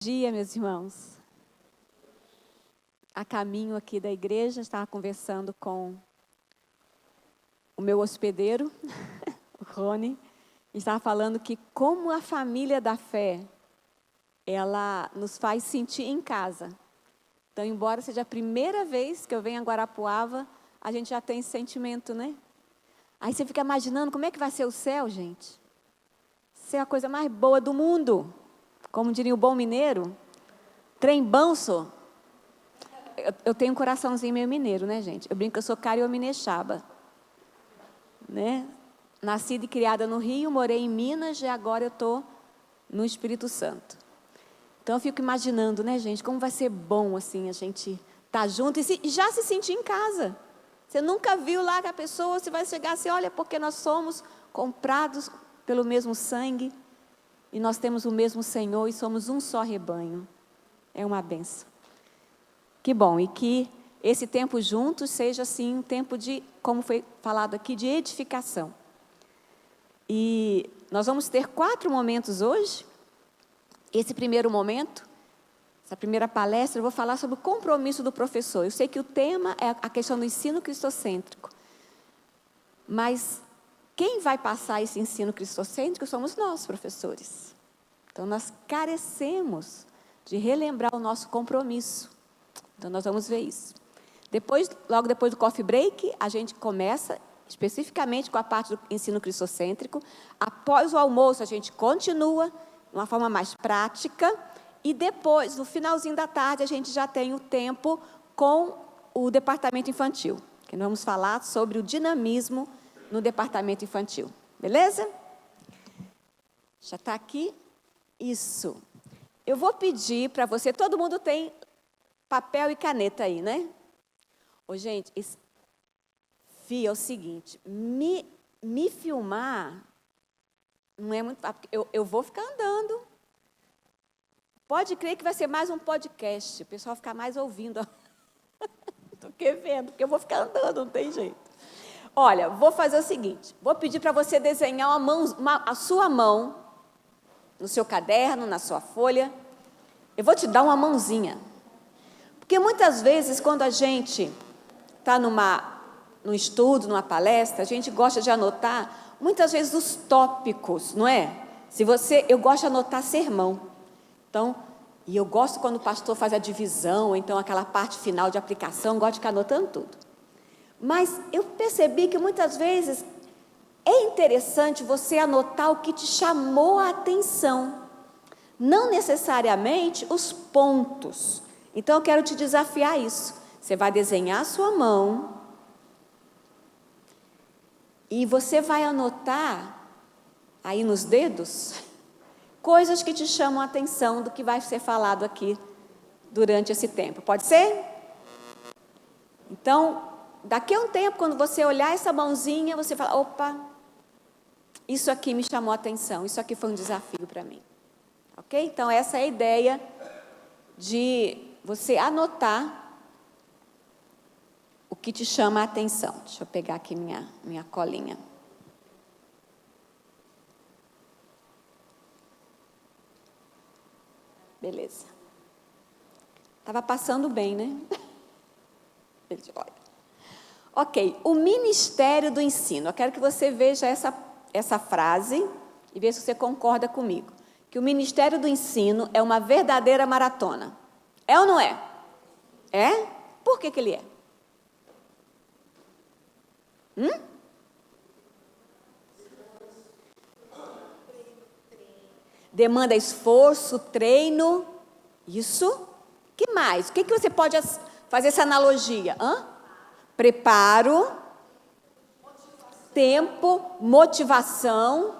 Dia, meus irmãos. A caminho aqui da igreja, estava conversando com o meu hospedeiro, o Rony, e estava falando que como a família da fé, ela nos faz sentir em casa. Então, embora seja a primeira vez que eu venho a Guarapuava, a gente já tem esse sentimento, né? Aí você fica imaginando como é que vai ser o céu, gente. Ser a coisa mais boa do mundo. Como diria o bom mineiro, trem banso. Eu tenho um coraçãozinho meio mineiro, né, gente? Eu brinco que eu sou cariominexaba, né? Nascida e criada no Rio, morei em Minas e agora eu estou no Espírito Santo. Então eu fico imaginando, né, gente, como vai ser bom assim a gente estar junto e já se sentir em casa. Você nunca viu lá que a pessoa, você vai chegar assim, olha, porque nós somos comprados pelo mesmo sangue e nós temos o mesmo Senhor e somos um só rebanho. É uma bênção. Que bom, e que esse tempo juntos seja, assim, um tempo de, como foi falado aqui, de edificação. E nós vamos ter 4 momentos hoje. Esse primeiro momento, essa primeira palestra, eu vou falar sobre o compromisso do professor. Eu sei que o tema é a questão do ensino cristocêntrico. Mas quem vai passar esse ensino cristocêntrico somos nós, professores. Então, nós carecemos de relembrar o nosso compromisso. Então, nós vamos ver isso. Logo depois do coffee break, a gente começa especificamente com a parte do ensino cristocêntrico. Após o almoço, a gente continua de uma forma mais prática. E depois, no finalzinho da tarde, a gente já tem o tempo com o departamento infantil. Que nós vamos falar sobre o dinamismo no departamento infantil. Beleza? Já está aqui? Isso. Eu vou pedir para você, todo mundo tem papel e caneta aí, né? Ô, gente, Fia, é o seguinte, me filmar não é muito fácil, eu vou ficar andando. Pode crer que vai ser mais um podcast, o pessoal ficar mais ouvindo do que vendo, porque eu vou ficar andando, não tem jeito. Olha, vou fazer o seguinte, vou pedir para você desenhar a sua mão no seu caderno, na sua folha. Eu vou te dar uma mãozinha. Porque muitas vezes, quando a gente está num estudo, numa palestra, a gente gosta de anotar, muitas vezes, os tópicos, não é? Eu gosto de anotar sermão. Então, e eu gosto quando o pastor faz a divisão, ou então aquela parte final de aplicação, gosto de ficar anotando tudo. Mas eu percebi que muitas vezes é interessante você anotar o que te chamou a atenção, não necessariamente os pontos. Então, eu quero te desafiar a isso. Você vai desenhar a sua mão e você vai anotar aí nos dedos coisas que te chamam a atenção do que vai ser falado aqui durante esse tempo. Pode ser? Então, daqui a um tempo, quando você olhar essa mãozinha, você fala, opa, isso aqui me chamou a atenção, isso aqui foi um desafio para mim. Ok? Então, essa é a ideia de você anotar o que te chama a atenção. Deixa eu pegar aqui minha colinha. Beleza. Estava passando bem, né? Olha. Ok, o Ministério do Ensino. Eu quero que você veja essa frase e veja se você concorda comigo. Que o Ministério do Ensino é uma verdadeira maratona. É ou não é? É? Por que ele é? Demanda esforço, treino. Isso. Que mais? O que você pode fazer essa analogia? Preparo, tempo, motivação.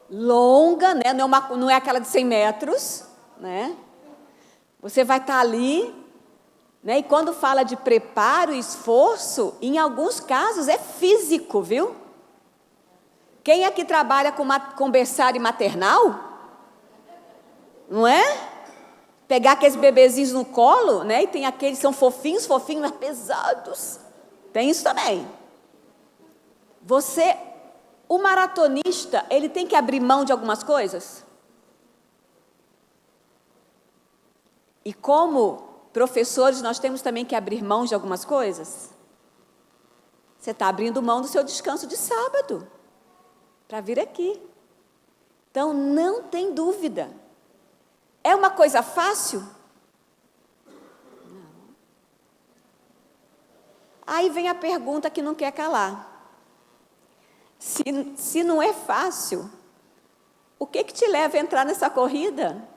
Longa, né? Não é aquela de 100 metros, né? Você vai estar ali, né? E quando fala de preparo e esforço, em alguns casos é físico, viu? Quem aqui trabalha com berçário maternal? Não é? Pegar aqueles bebezinhos no colo, né? E tem aqueles que são fofinhos, mas pesados. Tem isso também. O maratonista, ele tem que abrir mão de algumas coisas? E como professores, nós temos também que abrir mão de algumas coisas? Você está abrindo mão do seu descanso de sábado para vir aqui. Então, não tem dúvida. É uma coisa fácil? Não. Aí vem a pergunta que não quer calar. Se não é fácil, o que te leva a entrar nessa corrida?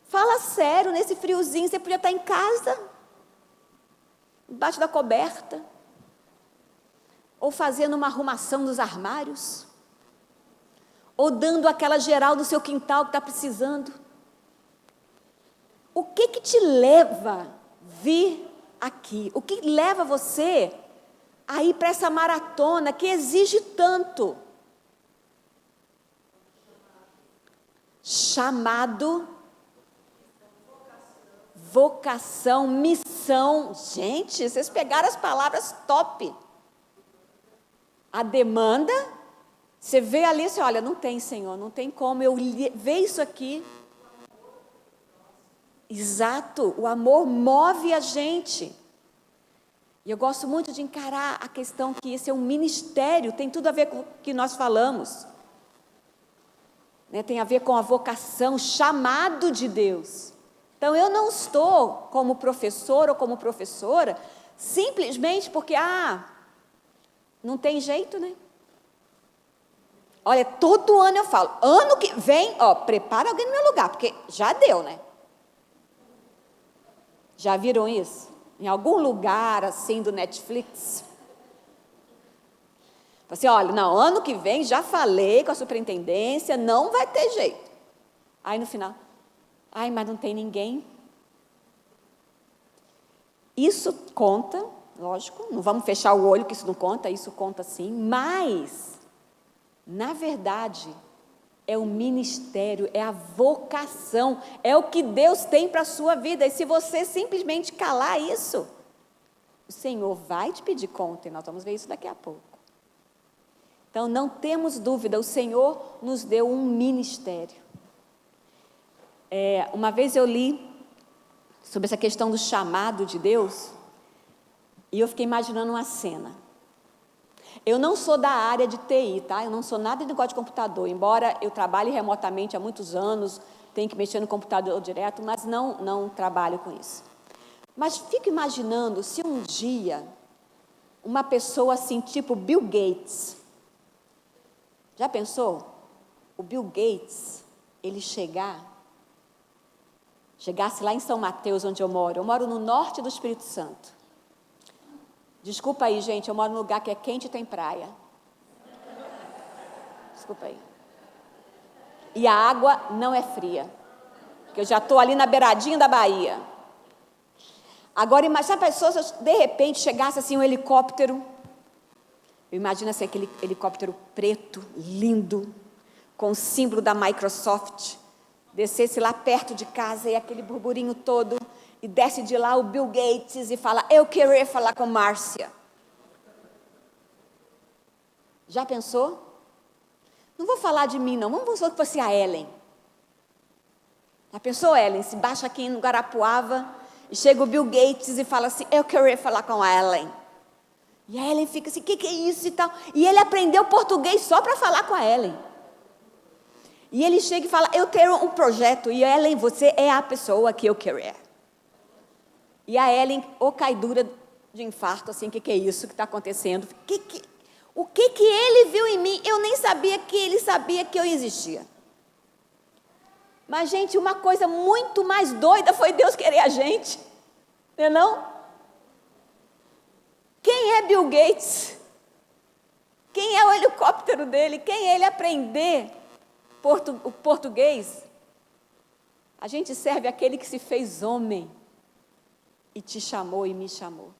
Fala sério, nesse friozinho, você podia estar em casa, embaixo da coberta, ou fazendo uma arrumação dos armários, ou dando aquela geral no seu quintal que está precisando. O que te leva a vir aqui? O que leva você a ir para essa maratona que exige tanto? Chamado, vocação, missão. Gente, vocês pegaram as palavras top. A demanda, você vê ali, você olha, não tem, Senhor, não tem como eu ver isso aqui. Exato, o amor move a gente. E eu gosto muito de encarar a questão que esse é um ministério, tem tudo a ver com o que nós falamos. Tem a ver com a vocação, chamado de Deus. Então, eu não estou como professor ou como professora, simplesmente porque, não tem jeito, né? Olha, todo ano eu falo, ano que vem, prepara alguém no meu lugar, porque já deu, né? Já viram isso? Em algum lugar, assim, do Netflix? Assim, olha, não, ano que vem, já falei com a superintendência, não vai ter jeito. Aí, no final, mas não tem ninguém. Isso conta, lógico, não vamos fechar o olho que isso não conta, isso conta sim, mas, na verdade, é o ministério, é a vocação, é o que Deus tem para a sua vida. E se você simplesmente calar isso, o Senhor vai te pedir conta, e nós vamos ver isso daqui a pouco. Então, não temos dúvida, o Senhor nos deu um ministério. Uma vez eu li sobre essa questão do chamado de Deus, e eu fiquei imaginando uma cena. Eu não sou da área de TI, tá? Eu não sou nada de negócio de computador, embora eu trabalhe remotamente há muitos anos, tenho que mexer no computador direto, mas não trabalho com isso. Mas fico imaginando se um dia uma pessoa assim, tipo Bill Gates, já pensou? O Bill Gates, ele chegasse lá em São Mateus, onde eu moro no norte do Espírito Santo. Desculpa aí, gente, eu moro num lugar que é quente e tem praia. Desculpa aí. E a água não é fria, porque eu já estou ali na beiradinha da Bahia. Agora, imagina a pessoa, se de repente chegasse assim um helicóptero, eu imagino assim, aquele helicóptero preto, lindo, com o símbolo da Microsoft, descesse lá perto de casa e aquele burburinho todo, e desce de lá o Bill Gates e fala, eu queria falar com Márcia. Já pensou? Não vou falar de mim não, vamos supor que fosse a Ellen. Já pensou, Ellen? Se baixa aqui no Guarapuava e chega o Bill Gates e fala assim, eu queria falar com a Ellen. E a Ellen fica assim, o que é isso e tal? E ele aprendeu português só para falar com a Ellen. E ele chega e fala, eu quero um projeto. E a Ellen, você é a pessoa que eu queria. E a Ellen, cai dura de infarto, assim, o que é isso que está acontecendo? O que ele viu em mim? Eu nem sabia que ele sabia que eu existia. Mas, gente, uma coisa muito mais doida foi Deus querer a gente. Não é não? Quem é Bill Gates? Quem é o helicóptero dele? Quem é ele aprender o português? A gente serve aquele que se fez homem e te chamou e me chamou.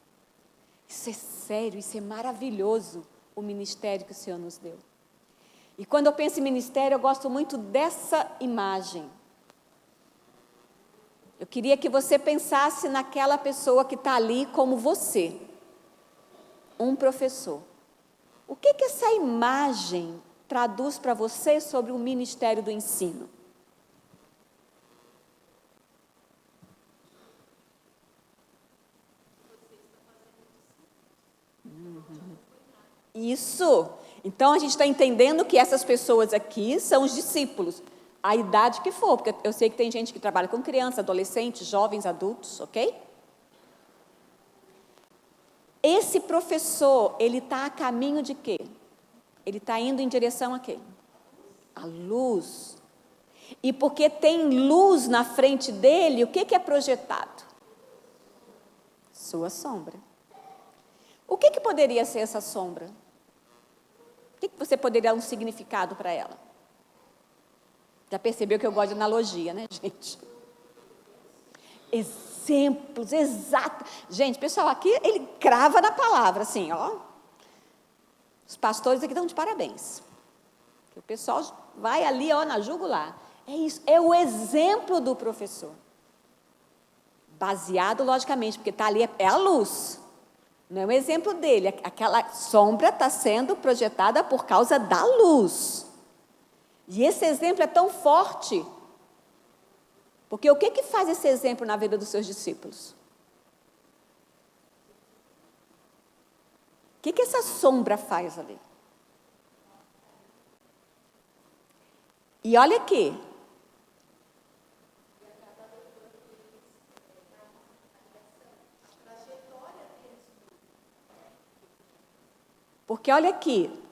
Isso é sério, isso é maravilhoso, o ministério que o Senhor nos deu. E quando eu penso em ministério, eu gosto muito dessa imagem. Eu queria que você pensasse naquela pessoa que está ali como você, um professor. O que essa imagem traduz para você sobre o ministério do ensino? Isso. Então, a gente está entendendo que essas pessoas aqui são os discípulos, a idade que for, porque eu sei que tem gente que trabalha com crianças, adolescentes, jovens, adultos, ok? Esse professor, ele está a caminho de quê? Ele está indo em direção a quê? A luz. E porque tem luz na frente dele, o que é projetado? Sua sombra. O que poderia ser essa sombra? O que você poderia dar um significado para ela? Já percebeu que eu gosto de analogia, né, gente? Exemplos, exato. Gente, pessoal, aqui ele crava na palavra, assim, ó. Os pastores aqui estão de parabéns. O pessoal vai ali, ó, na jugular. É isso, é o exemplo do professor. Baseado, logicamente, porque está ali, é a luz. Não é o exemplo dele. Aquela sombra está sendo projetada por causa da luz. E esse exemplo é tão forte. Porque o que faz esse exemplo na vida dos seus discípulos? O que essa sombra faz ali? E olha aqui. Porque olha aqui.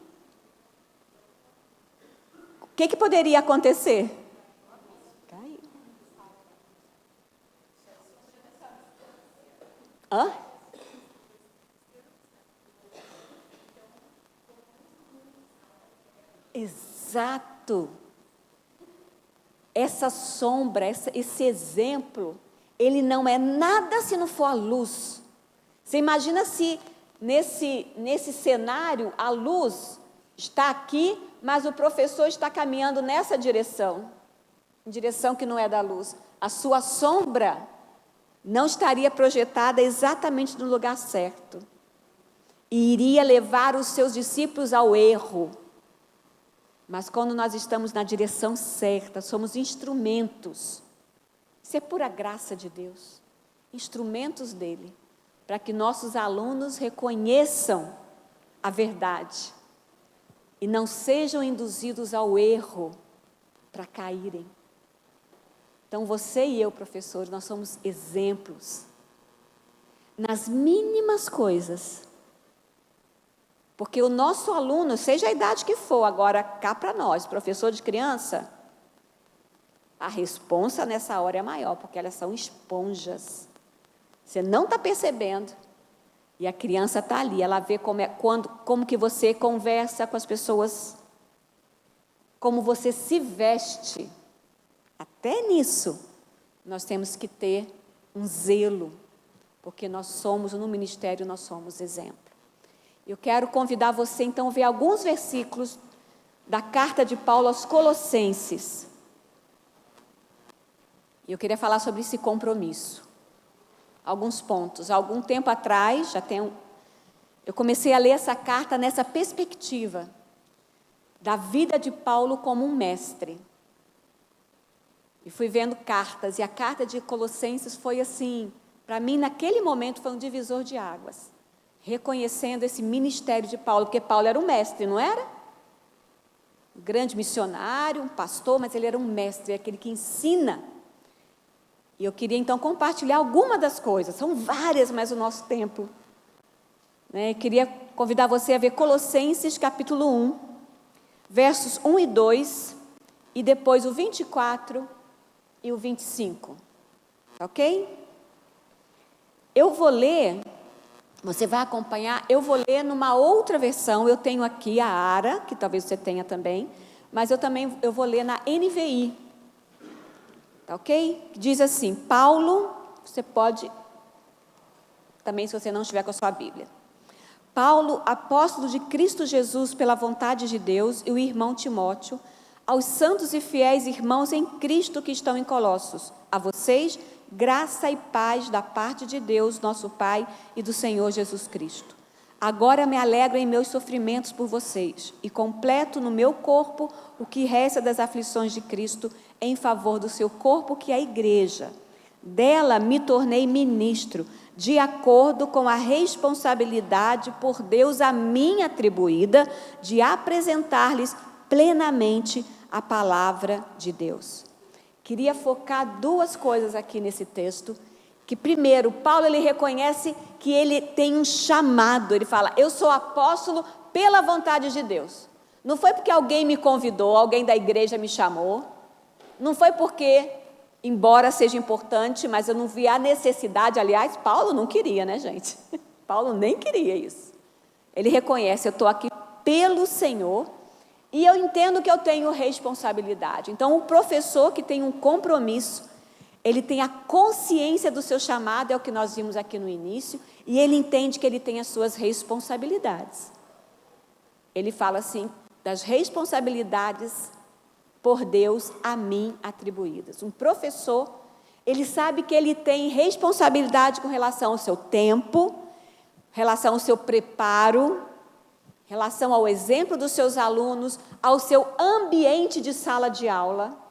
O que poderia acontecer? Caiu. Hã? Exato. Essa sombra, esse exemplo, ele não é nada se não for a luz. Você imagina se nesse cenário a luz está aqui, mas o professor está caminhando nessa direção, em direção que não é da luz. A sua sombra não estaria projetada exatamente no lugar certo. E iria levar os seus discípulos ao erro. Mas quando nós estamos na direção certa, somos instrumentos. Isso é pura graça de Deus. Instrumentos dele, para que nossos alunos reconheçam a verdade e não sejam induzidos ao erro para caírem. Então, você e eu, professores, nós somos exemplos nas mínimas coisas. Porque o nosso aluno, seja a idade que for, agora cá para nós, professor de criança, a responsa nessa hora é maior, porque elas são esponjas. Você não está percebendo. E a criança está ali, ela vê como que você conversa com as pessoas, como você se veste. Até nisso, nós temos que ter um zelo, porque nós somos, no ministério, nós somos exemplo. Eu quero convidar você, então, a ver alguns versículos da carta de Paulo aos Colossenses. E eu queria falar sobre esse compromisso. Alguns pontos. Há algum tempo atrás, eu comecei a ler essa carta nessa perspectiva da vida de Paulo como um mestre. E fui vendo cartas, e a carta de Colossenses foi assim, para mim, naquele momento, foi um divisor de águas. Reconhecendo esse ministério de Paulo, porque Paulo era um mestre, não era? Um grande missionário, um pastor, mas ele era um mestre, aquele que ensina. E eu queria, então, compartilhar algumas das coisas. São várias, mas o nosso tempo. Eu queria convidar você a ver Colossenses, capítulo 1, versos 1 e 2, e depois o 24 e o 25. Ok? Eu vou ler, você vai acompanhar, eu vou ler numa outra versão. Eu tenho aqui a ARA, que talvez você tenha também, mas eu vou ler na NVI. Tá ok? Diz assim, Paulo, você pode, também se você não estiver com a sua Bíblia. Paulo, apóstolo de Cristo Jesus pela vontade de Deus, e o irmão Timóteo, aos santos e fiéis irmãos em Cristo que estão em Colossos, a vocês, graça e paz da parte de Deus, nosso Pai, e do Senhor Jesus Cristo. Agora me alegro em meus sofrimentos por vocês e completo no meu corpo o que resta das aflições de Cristo em favor do seu corpo, que é a igreja. Dela me tornei ministro, de acordo com a responsabilidade por Deus a mim atribuída, de apresentar-lhes plenamente a palavra de Deus. Queria focar duas coisas aqui nesse texto, que primeiro, Paulo ele reconhece que ele tem um chamado, ele fala, eu sou apóstolo pela vontade de Deus. Não foi porque alguém me convidou, alguém da igreja me chamou, não foi porque, embora seja importante, mas eu não vi a necessidade, aliás, Paulo não queria, né, gente? Paulo nem queria isso. Ele reconhece, eu estou aqui pelo Senhor, e eu entendo que eu tenho responsabilidade. Então, o professor que tem um compromisso, ele tem a consciência do seu chamado, é o que nós vimos aqui no início, e ele entende que ele tem as suas responsabilidades. Ele fala assim, das responsabilidades por Deus a mim atribuídas. Um professor, ele sabe que ele tem responsabilidade com relação ao seu tempo, relação ao seu preparo, relação ao exemplo dos seus alunos, ao seu ambiente de sala de aula,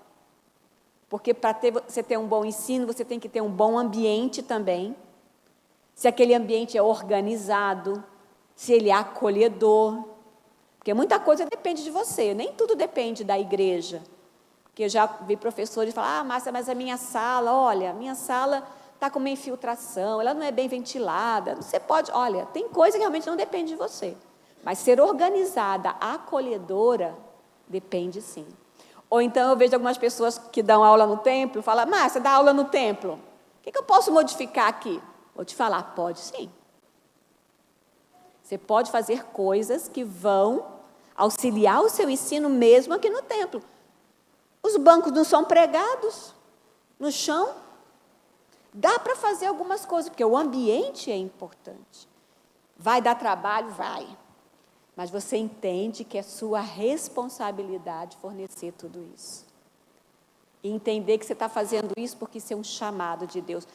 porque para você ter um bom ensino, você tem que ter um bom ambiente também. Se aquele ambiente é organizado, se ele é acolhedor, porque muita coisa depende de você, nem tudo depende da igreja. Porque eu já vi professores falar, Márcia, mas a minha sala, olha, a minha sala está com uma infiltração, ela não é bem ventilada. Você pode, olha, tem coisa que realmente não depende de você. Mas ser organizada, acolhedora, depende sim. Ou então eu vejo algumas pessoas que dão aula no templo, falam, Márcia, dá aula no templo, o que eu posso modificar aqui? Vou te falar, pode sim. Você pode fazer coisas que vão auxiliar o seu ensino mesmo aqui no templo. Os bancos não são pregados no chão. Dá para fazer algumas coisas, porque o ambiente é importante. Vai dar trabalho? Vai. Mas você entende que é sua responsabilidade fornecer tudo isso. E entender que você está fazendo isso porque isso é um chamado de Deus.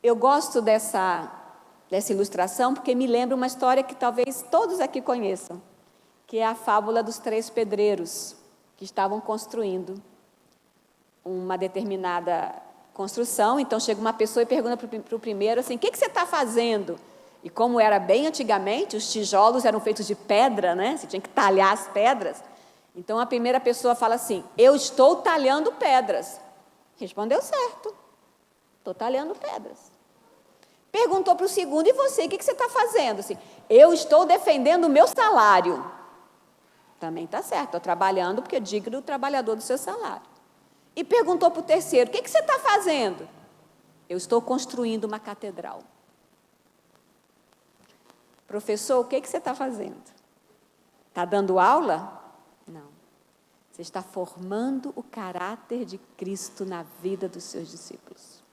Eu gosto dessa ilustração porque me lembra uma história que talvez todos aqui conheçam, que é a fábula dos 3 pedreiros que estavam construindo uma determinada construção. Então chega uma pessoa e pergunta para o primeiro assim, o que você está fazendo? E como era bem antigamente, os tijolos eram feitos de pedra, né? Você tinha que talhar as pedras. Então a primeira pessoa fala assim, eu estou talhando pedras. Respondeu certo, estou talhando pedras. Perguntou para o segundo, e você, o que você está fazendo? Assim, eu estou defendendo o meu salário. Também está certo, estou trabalhando porque é digno do trabalhador do seu salário. E perguntou para o terceiro, o que você está fazendo? Eu estou construindo uma catedral. Professor, o que você está fazendo? Está dando aula? Não. Você está formando o caráter de Cristo na vida dos seus discípulos.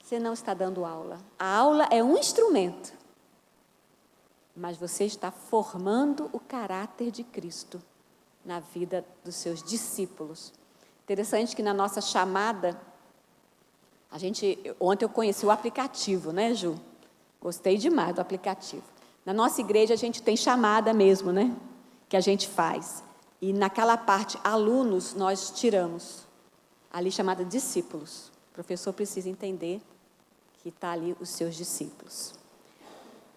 Você não está dando aula. A aula é um instrumento. Mas você está formando o caráter de Cristo na vida dos seus discípulos. Interessante que na nossa chamada, ontem eu conheci o aplicativo, né, Ju? Gostei demais do aplicativo. Na nossa igreja a gente tem chamada mesmo, né? Que a gente faz. E naquela parte, alunos, nós tiramos. Ali chamada discípulos. O professor precisa entender que está ali os seus discípulos.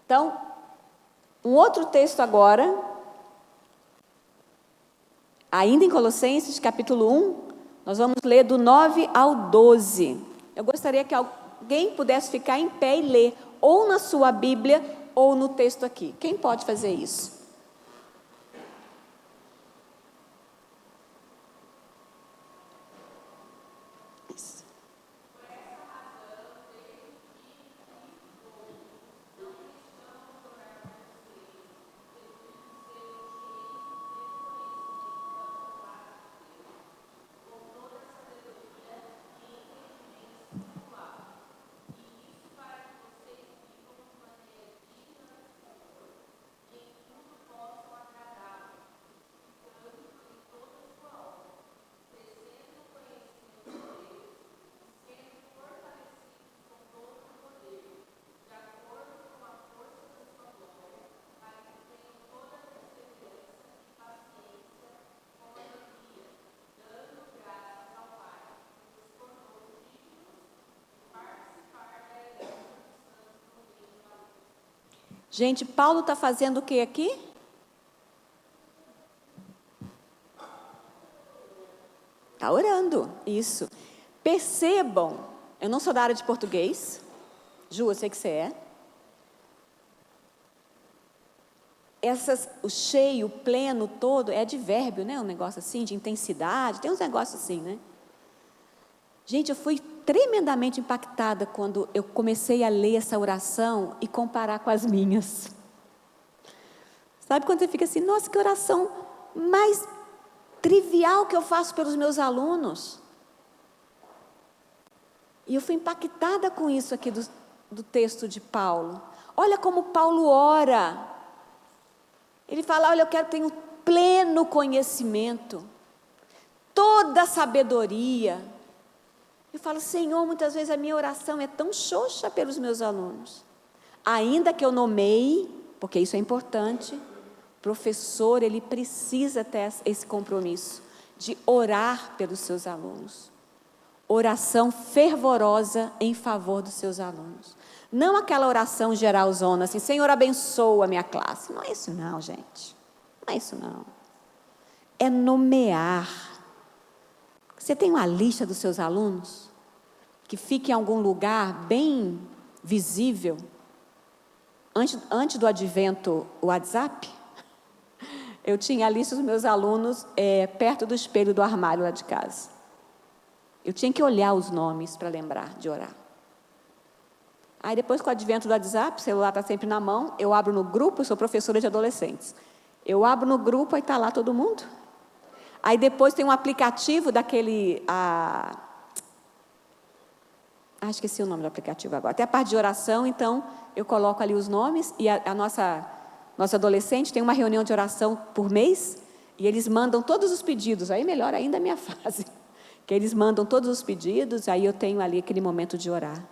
Então, um outro texto agora, ainda em Colossenses, capítulo 1, nós vamos ler do 9 ao 12. Eu gostaria que alguém pudesse ficar em pé e ler, ou na sua Bíblia, ou no texto aqui. Quem pode fazer isso? Isso. Gente, Paulo está fazendo o que aqui? Está orando, isso. Percebam, eu não sou da área de português, Ju, eu sei que você é. O cheio, o pleno todo, é advérbio, né? Um negócio assim, de intensidade, tem uns negócios assim, né? Gente, eu fui tremendamente impactada quando eu comecei a ler essa oração e comparar com as minhas. Sabe quando você fica assim, nossa, que oração mais trivial que eu faço pelos meus alunos. E eu fui impactada com isso aqui do texto de Paulo. Olha como Paulo ora. Ele fala, olha, eu quero ter um pleno conhecimento, toda a sabedoria. Eu falo, Senhor, muitas vezes a minha oração é tão xoxa pelos meus alunos. Ainda que eu nomeie, porque isso é importante, o professor, ele precisa ter esse compromisso de orar pelos seus alunos. Oração fervorosa em favor dos seus alunos. Não aquela oração geralzona, assim, Senhor, abençoa a minha classe. Não é isso não, gente. Não é isso não. É nomear. Você tem uma lista dos seus alunos? Que fique em algum lugar bem visível? Antes do advento WhatsApp, eu tinha a lista dos meus alunos perto do espelho do armário lá de casa. Eu tinha que olhar os nomes para lembrar de orar. Aí depois, com o advento do WhatsApp, o celular está sempre na mão, eu abro no grupo, eu sou professora de adolescentes. Eu abro no grupo, aí está lá todo mundo. Aí depois tem um aplicativo daquele... esqueci o nome do aplicativo agora. Até a parte de oração, então, eu coloco ali os nomes, e a nossa adolescente tem uma reunião de oração por mês, e eles mandam todos os pedidos, aí melhor ainda a minha fase, que eles mandam todos os pedidos, aí eu tenho ali aquele momento de orar.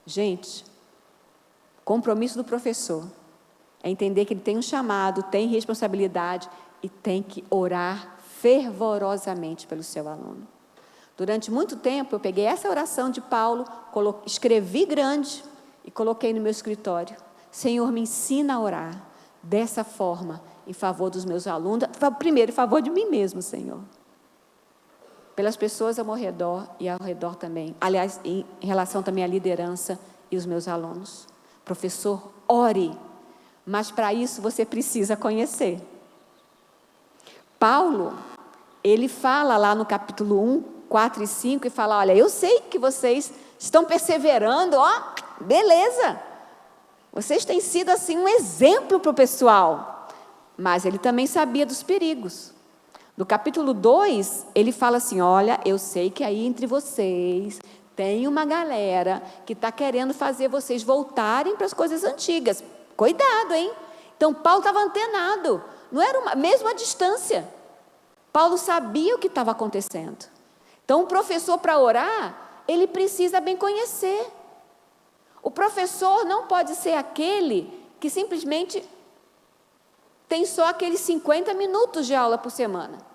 Gente, compromisso do professor é entender que ele tem um chamado, tem responsabilidade e tem que orar fervorosamente pelo seu aluno. Durante muito tempo, eu peguei essa oração de Paulo, escrevi grande e coloquei no meu escritório. Senhor, me ensina a orar dessa forma, em favor dos meus alunos, primeiro em favor de mim mesmo, Senhor. Pelas pessoas ao meu redor e ao redor também. Aliás, em relação também à liderança e os meus alunos. Professor, ore, mas para isso você precisa conhecer. Paulo, ele fala lá no capítulo 1, 4 e 5, e fala, olha, eu sei que vocês estão perseverando, beleza. Vocês têm sido assim um exemplo para o pessoal. Mas ele também sabia dos perigos. No capítulo 2, ele fala assim, olha, eu sei que aí entre vocês tem uma galera que está querendo fazer vocês voltarem para as coisas antigas. Cuidado, hein? Então, Paulo estava antenado, não era mesmo à distância. Paulo sabia o que estava acontecendo. Então, o professor, para orar, ele precisa bem conhecer. O professor não pode ser aquele que simplesmente tem só aqueles 50 minutos de aula por semana.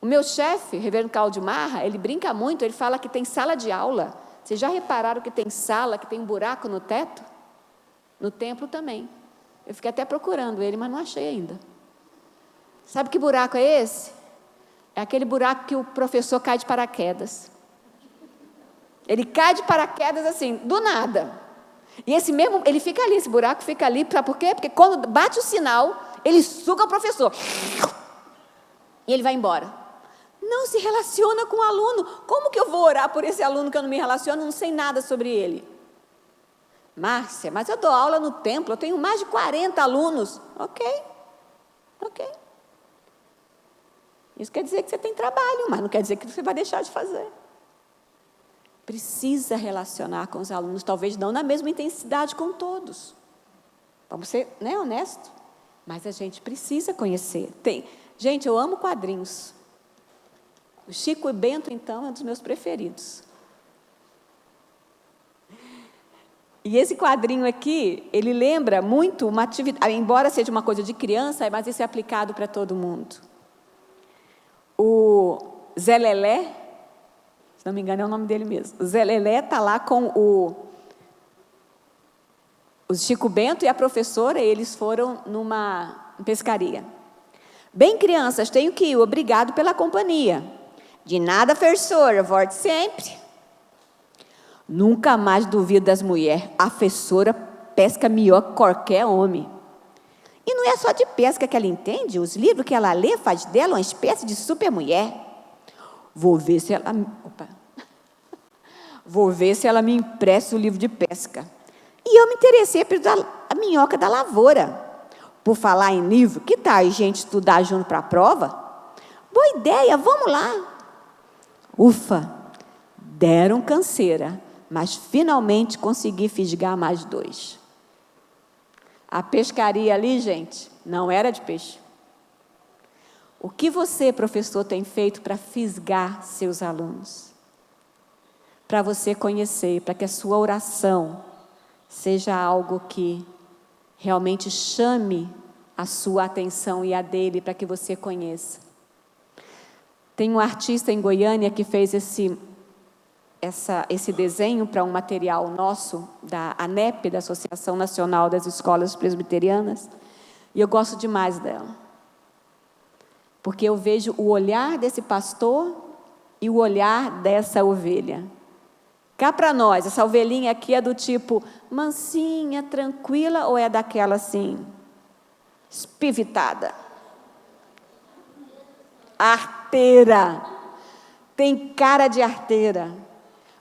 O meu chefe, reverendo Cláudio Marra, ele brinca muito, ele fala que tem sala de aula. Vocês já repararam que tem sala, que tem um buraco no teto? No templo também. Eu fiquei até procurando ele, mas não achei ainda. Sabe que buraco é esse? É aquele buraco que o professor cai de paraquedas. Ele cai de paraquedas assim, do nada. E ele fica ali, esse buraco fica ali, sabe por quê? Porque quando bate o sinal, ele suga o professor. E ele vai embora. Não se relaciona com o aluno. Como que eu vou orar por esse aluno que eu não me relaciono, não sei nada sobre ele? Márcia, mas eu dou aula no templo, eu tenho mais de 40 alunos. Ok. Isso quer dizer que você tem trabalho, mas não quer dizer que você vai deixar de fazer. Precisa relacionar com os alunos, talvez não na mesma intensidade com todos. Vamos ser, honesto. Mas a gente precisa conhecer. Gente, eu amo quadrinhos. O Chico Bento, então, é um dos meus preferidos. E esse quadrinho aqui, ele lembra muito uma atividade, embora seja uma coisa de criança, mas isso é aplicado para todo mundo. O Zé Lelé, se não me engano é o nome dele mesmo, o Zé Lelé está lá com O Chico Bento e a professora, eles foram numa pescaria. Bem, crianças, tenho que ir, obrigado pela companhia. De nada, professora, volte sempre. Nunca mais duvido das mulheres. A professora pesca melhor que qualquer homem. E não é só de pesca que ela entende, os livros que ela lê faz dela uma espécie de super mulher. Vou ver se ela me empresta o livro de pesca. E eu me interessei pela minhoca da lavoura. Por falar em livro, que tal a gente estudar junto para a prova? Boa ideia, vamos lá. Ufa, deram canseira, mas finalmente consegui fisgar mais 2. A pescaria ali, gente, não era de peixe. O que você, professor, tem feito para fisgar seus alunos? Para você conhecer, para que a sua oração seja algo que realmente chame a sua atenção e a dele, para que você conheça. Tem um artista em Goiânia que fez esse desenho para um material nosso, da ANEP, da Associação Nacional das Escolas Presbiterianas, e eu gosto demais dela. Porque eu vejo o olhar desse pastor e o olhar dessa ovelha. Cá para nós, essa ovelhinha aqui é do tipo mansinha, tranquila, ou é daquela assim, espivitada? Arteira. Tem cara de arteira.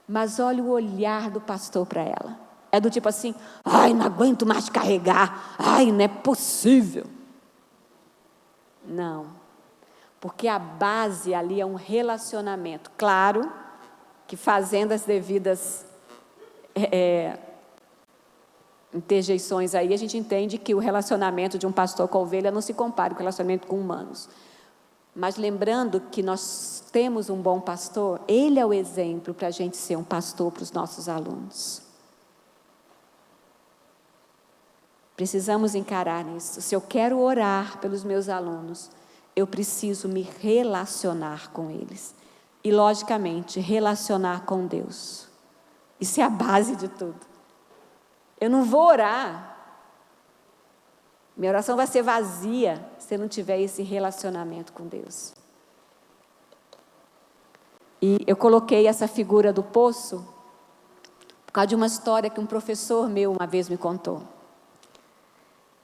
Mas olha o olhar do pastor para ela. É do tipo assim, ai, não aguento mais carregar. Ai, não é possível. Não. Porque a base ali é um relacionamento. Claro que fazendo as devidas interjeições aí, a gente entende que o relacionamento de um pastor com a ovelha não se compara com o relacionamento com humanos. Mas lembrando que nós temos um bom pastor, ele é o exemplo para a gente ser um pastor para os nossos alunos. Precisamos encarar isso. Se eu quero orar pelos meus alunos, eu preciso me relacionar com eles. E, logicamente, relacionar com Deus. Isso é a base de tudo. Eu não vou orar. Minha oração vai ser vazia se eu não tiver esse relacionamento com Deus. E eu coloquei essa figura do poço por causa de uma história que um professor meu uma vez me contou.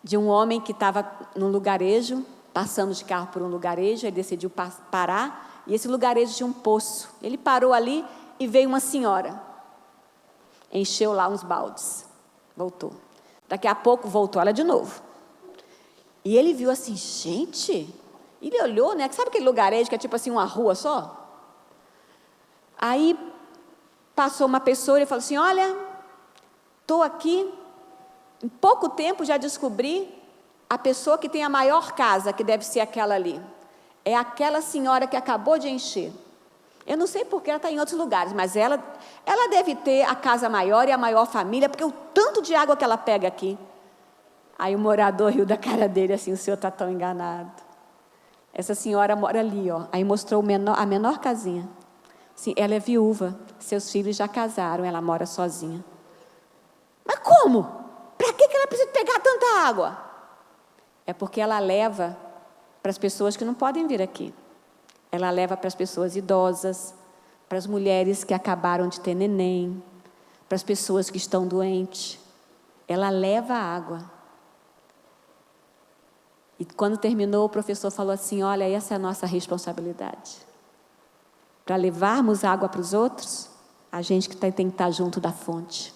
De um homem que estava num lugarejo, passando de carro por um lugarejo, ele decidiu parar, e esse lugarejo tinha um poço. Ele parou ali e veio uma senhora. Encheu lá uns baldes. Voltou. Daqui a pouco voltou ela de novo. E ele viu assim, gente, ele olhou, né? Sabe aquele lugarejo que é tipo assim uma rua só? Aí passou uma pessoa e falou assim, olha, estou aqui, em pouco tempo já descobri a pessoa que tem a maior casa, que deve ser aquela ali. É aquela senhora que acabou de encher. Eu não sei porque ela está em outros lugares, mas ela deve ter a casa maior e a maior família, porque o tanto de água que ela pega aqui. Aí o morador riu da cara dele, assim, o senhor está tão enganado. Essa senhora mora ali, ó. Aí mostrou a menor casinha. Sim, ela é viúva, seus filhos já casaram, ela mora sozinha. Mas como? Para que ela precisa pegar tanta água? É porque ela leva para as pessoas que não podem vir aqui. Ela leva para as pessoas idosas, para as mulheres que acabaram de ter neném, para as pessoas que estão doentes. Ela leva a água. E quando terminou, o professor falou assim, olha, essa é a nossa responsabilidade. Para levarmos água para os outros, a gente que tem que estar junto da fonte.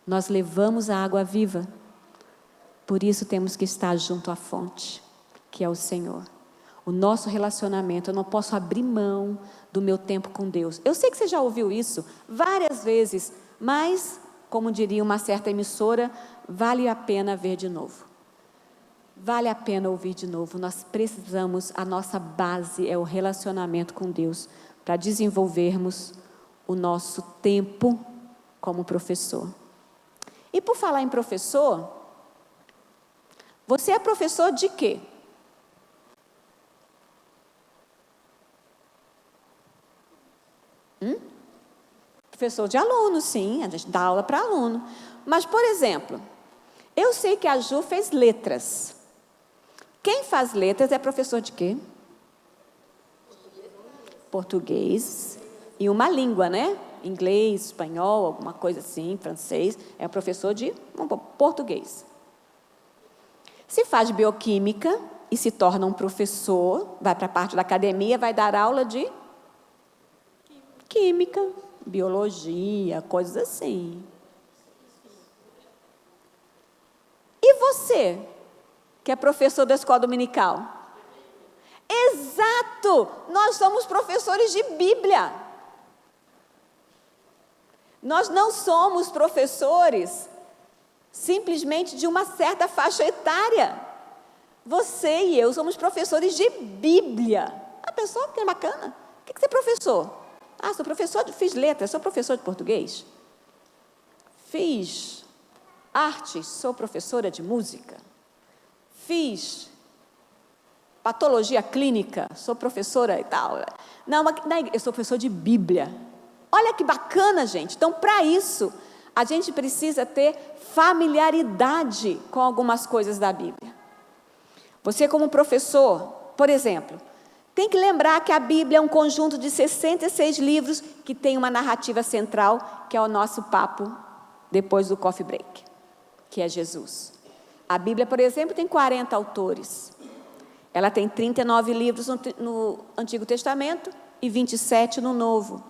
Nós levamos a água viva, por isso temos que estar junto à fonte, que é o Senhor. O nosso relacionamento, eu não posso abrir mão do meu tempo com Deus. Eu sei que você já ouviu isso várias vezes, mas, como diria uma certa emissora, vale a pena ver de novo. Vale a pena ouvir de novo. Nós precisamos, a nossa base é o relacionamento com Deus, para desenvolvermos o nosso tempo como professor. E por falar em professor, você é professor de quê? Professor de aluno, sim, a gente dá aula para aluno. Mas, por exemplo, eu sei que a Ju fez letras. Quem faz letras é professor de quê? Português e uma língua, né? Inglês, espanhol, alguma coisa assim, francês. É professor de português. Se faz bioquímica e se torna um professor, vai para a parte da academia, vai dar aula de química, biologia, coisas assim. E você, que é professor da escola dominical? Exato! Nós somos professores de Bíblia. Nós não somos professores simplesmente de uma certa faixa etária. Você e eu somos professores de Bíblia. A pessoa que é bacana. O que você é professor? Ah, sou professor, fiz letras, sou professor de português. Fiz artes, sou professora de música. Fiz patologia clínica, sou professora e tal. Não, eu sou professor de Bíblia. Olha que bacana, gente. Então, para isso, a gente precisa ter familiaridade com algumas coisas da Bíblia. Você, como professor, por exemplo, tem que lembrar que a Bíblia é um conjunto de 66 livros que tem uma narrativa central, que é o nosso papo depois do coffee break, que é Jesus. A Bíblia, por exemplo, tem 40 autores. Ela tem 39 livros no Antigo Testamento e 27 no Novo.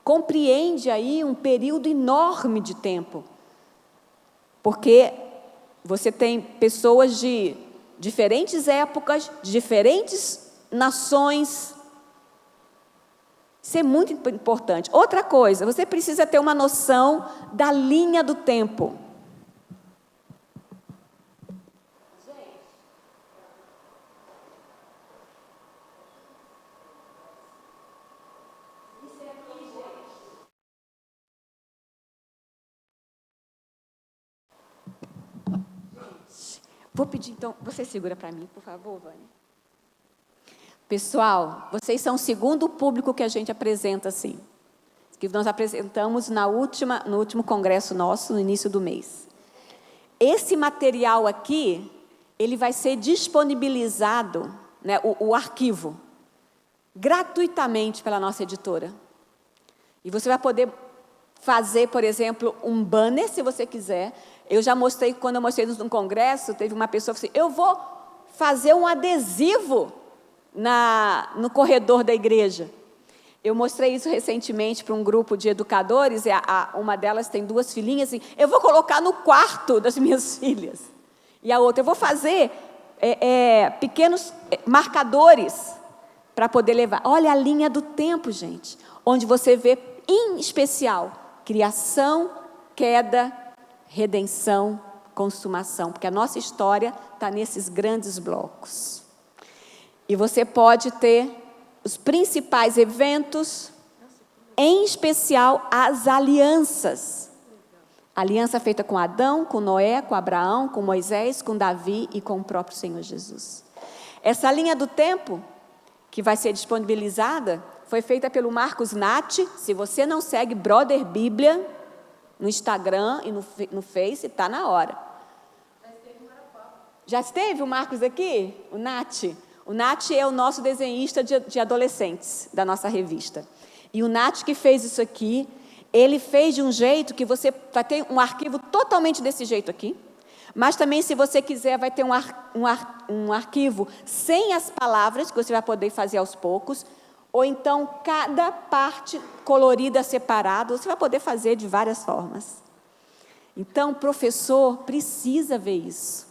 Compreende aí um período enorme de tempo, porque você tem pessoas de diferentes épocas, de diferentes nações. Isso é muito importante. Outra coisa, você precisa ter uma noção da linha do tempo. Vou pedir, então, você segura para mim, por favor, Vânia. Pessoal, vocês são o segundo público que a gente apresenta assim. Que nós apresentamos no último congresso nosso, no início do mês. Esse material aqui, ele vai ser disponibilizado, né, o arquivo, gratuitamente pela nossa editora. E você vai poder fazer, por exemplo, um banner, se você quiser. Eu já mostrei, quando eu mostrei no congresso, teve uma pessoa que disse, eu vou fazer um adesivo no corredor da igreja. Eu mostrei isso recentemente para um grupo de educadores, e uma delas tem 2 filhinhas, assim, eu vou colocar no quarto das minhas filhas. E a outra, eu vou fazer pequenos marcadores para poder levar. Olha a linha do tempo, gente, onde você vê, em especial, criação, queda, redenção, consumação, porque a nossa história está nesses grandes blocos. E você pode ter os principais eventos, em especial as alianças. Aliança feita com Adão, com Noé, com Abraão, com Moisés, com Davi e com o próprio Senhor Jesus. Essa linha do tempo, que vai ser disponibilizada, foi feita pelo Marcos Natti. Se você não segue Brother Bíblia no Instagram e no Face, está na hora. Já esteve o Marcos aqui? O Natti? O Natti é o nosso desenhista de adolescentes da nossa revista. E o Natti que fez isso aqui, ele fez de um jeito que você vai ter um arquivo totalmente desse jeito aqui, mas também, se você quiser, vai ter um arquivo sem as palavras, que você vai poder fazer aos poucos, ou então cada parte colorida separada, você vai poder fazer de várias formas. Então, o professor precisa ver isso.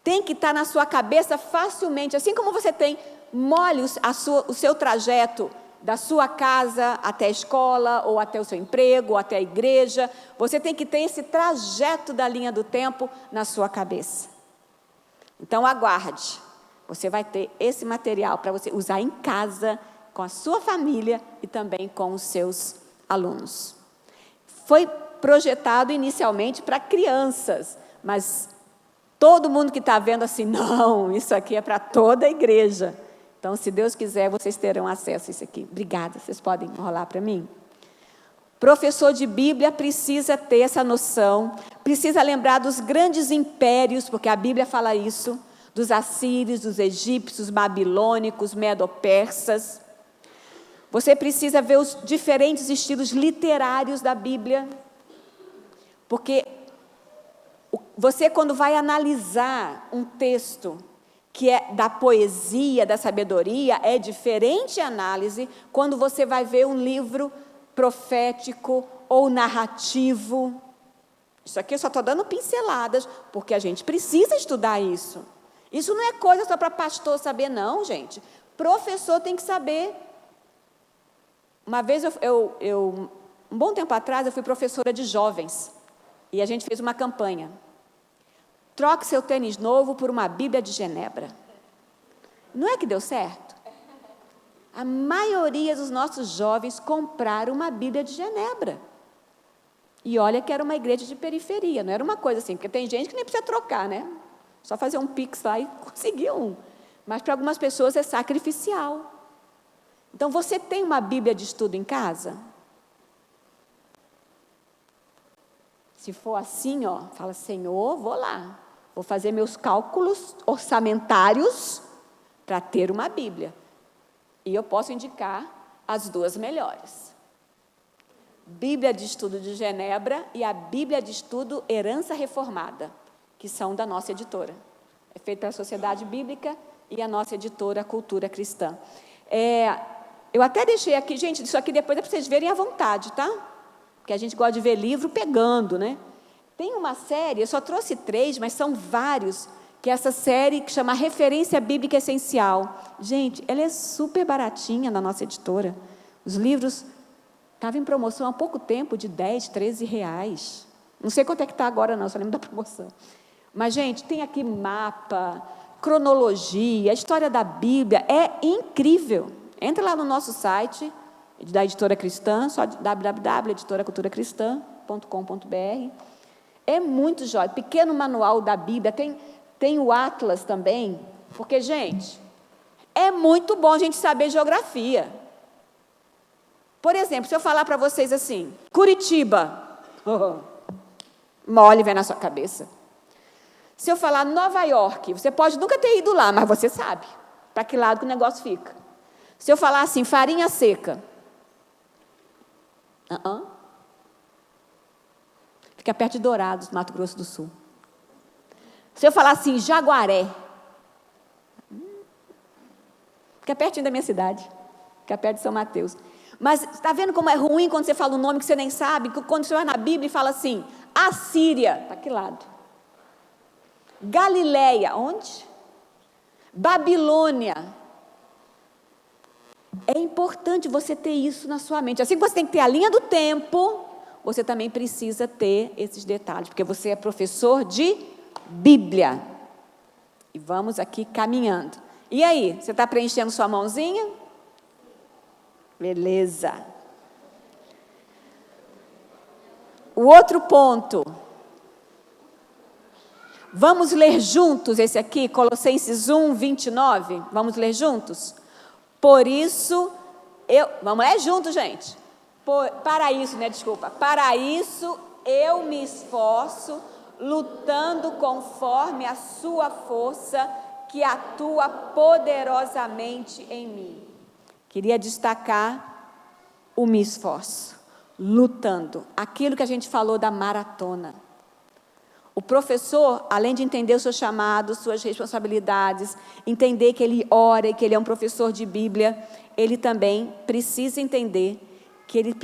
Tem que estar na sua cabeça facilmente, assim como você tem, molhe o seu trajeto da sua casa até a escola, ou até o seu emprego, ou até a igreja. Você tem que ter esse trajeto da linha do tempo na sua cabeça. Então, aguarde. Você vai ter esse material para você usar em casa, com a sua família e também com os seus alunos. Foi projetado inicialmente para crianças, mas todo mundo que está vendo assim, não, isso aqui é para toda a igreja. Então, se Deus quiser, vocês terão acesso a isso aqui. Obrigada, vocês podem enrolar para mim? Professor de Bíblia precisa ter essa noção, precisa lembrar dos grandes impérios, porque a Bíblia fala isso, dos assírios, dos egípcios, babilônicos, medo-persas. Você precisa ver os diferentes estilos literários da Bíblia, porque você, quando vai analisar um texto que é da poesia, da sabedoria, é diferente a análise quando você vai ver um livro profético ou narrativo. Isso aqui eu só estou dando pinceladas, porque a gente precisa estudar isso. Isso não é coisa só para pastor saber, não, gente. Professor tem que saber. Uma vez, um bom tempo atrás, eu fui professora de jovens, e a gente fez uma campanha. Troque seu tênis novo por uma Bíblia de Genebra. Não é que deu certo? A maioria dos nossos jovens compraram uma Bíblia de Genebra. E olha que era uma igreja de periferia, não era uma coisa assim, porque tem gente que nem precisa trocar, né? Só fazer um pix lá e conseguir um. Mas para algumas pessoas é sacrificial. Então, você tem uma Bíblia de estudo em casa? Se for assim, ó, fala, Senhor, vou lá. Vou fazer meus cálculos orçamentários para ter uma Bíblia. E eu posso indicar as duas melhores. Bíblia de Estudo de Genebra e a Bíblia de Estudo Herança Reformada, que são da nossa editora. É feita pela Sociedade Bíblica e a nossa editora Cultura Cristã. Eu até deixei aqui, gente, isso aqui depois é para vocês verem à vontade, tá? Porque a gente gosta de ver livro pegando, né? Tem uma série, eu só trouxe 3, mas são vários, que é essa série que chama Referência Bíblica Essencial. Gente, ela é super baratinha na nossa editora. Os livros estavam em promoção há pouco tempo, de 10, 13 reais. Não sei quanto é que está agora, não, só lembro da promoção. Mas, gente, tem aqui mapa, cronologia, a história da Bíblia, é incrível. Entra lá no nosso site, da Editora Cristã, só www.editoraculturacristã.com.br. É muito jóia. Pequeno manual da Bíblia, tem o Atlas também, porque, gente, é muito bom a gente saber geografia. Por exemplo, se eu falar para vocês assim, Curitiba, mole vem na sua cabeça. Se eu falar Nova York, você pode nunca ter ido lá, mas você sabe para que lado que o negócio fica. Se eu falar assim, farinha seca, fica perto de Dourados, Mato Grosso do Sul. Se eu falar assim, Jaguaré, fica pertinho da minha cidade, fica perto de São Mateus. Mas está vendo como é ruim quando você fala um nome que você nem sabe? Quando você vai na Bíblia e fala assim, Assíria, para que lado? Galileia, onde? Babilônia. É importante você ter isso na sua mente. Assim que você tem que ter a linha do tempo, você também precisa ter esses detalhes, porque você é professor de Bíblia. E vamos aqui caminhando. E aí, você está preenchendo sua mãozinha? Beleza. O outro ponto. Vamos ler juntos esse aqui, Colossenses 1, 29? Vamos ler juntos? Por isso, vamos ler juntos, gente. Para isso eu me esforço, lutando conforme a sua força, que atua poderosamente em mim. Queria destacar o me esforço, lutando. Aquilo que a gente falou da maratona. O professor, além de entender o seu chamado, suas responsabilidades, entender que ele ora e que ele é um professor de Bíblia, ele também precisa entender que ele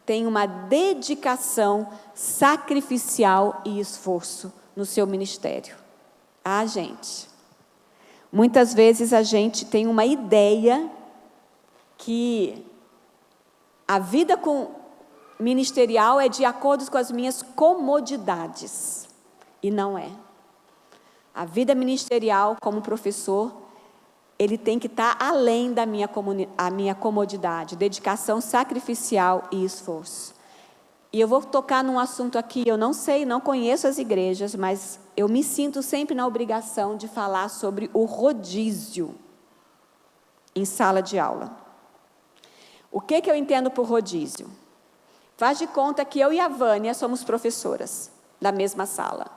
tem uma dedicação sacrificial e esforço no seu ministério. Gente, muitas vezes a gente tem uma ideia que a vida ministerial é de acordo com as minhas comodidades. E não é. A vida ministerial, como professor, ele tem que estar além da minha comodidade, dedicação sacrificial e esforço. E eu vou tocar num assunto aqui, eu não sei, não conheço as igrejas, mas eu me sinto sempre na obrigação de falar sobre o rodízio em sala de aula. O que eu entendo por rodízio? Faz de conta que eu e a Vânia somos professoras da mesma sala.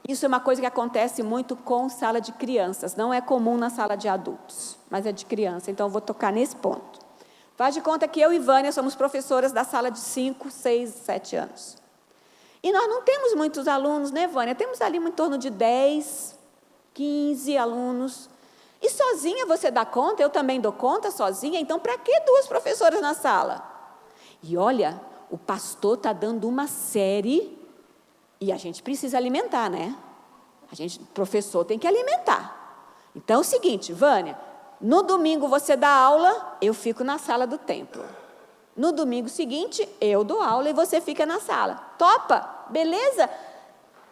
Isso é uma coisa que acontece muito com sala de crianças. Não é comum na sala de adultos, mas é de criança. Então, eu vou tocar nesse ponto. Faz de conta que eu e Vânia somos professoras da sala de 5, 6, 7 anos. E nós não temos muitos alunos, né, Vânia? Temos ali em torno de 10, 15 alunos. E sozinha você dá conta? Eu também dou conta sozinha. Então, para que 2 professoras na sala? E olha, o pastor está dando uma série e a gente precisa alimentar, né? Professor tem que alimentar. Então, é o seguinte, Vânia, no domingo você dá aula, eu fico na sala do templo. No domingo seguinte, eu dou aula e você fica na sala. Topa? Beleza?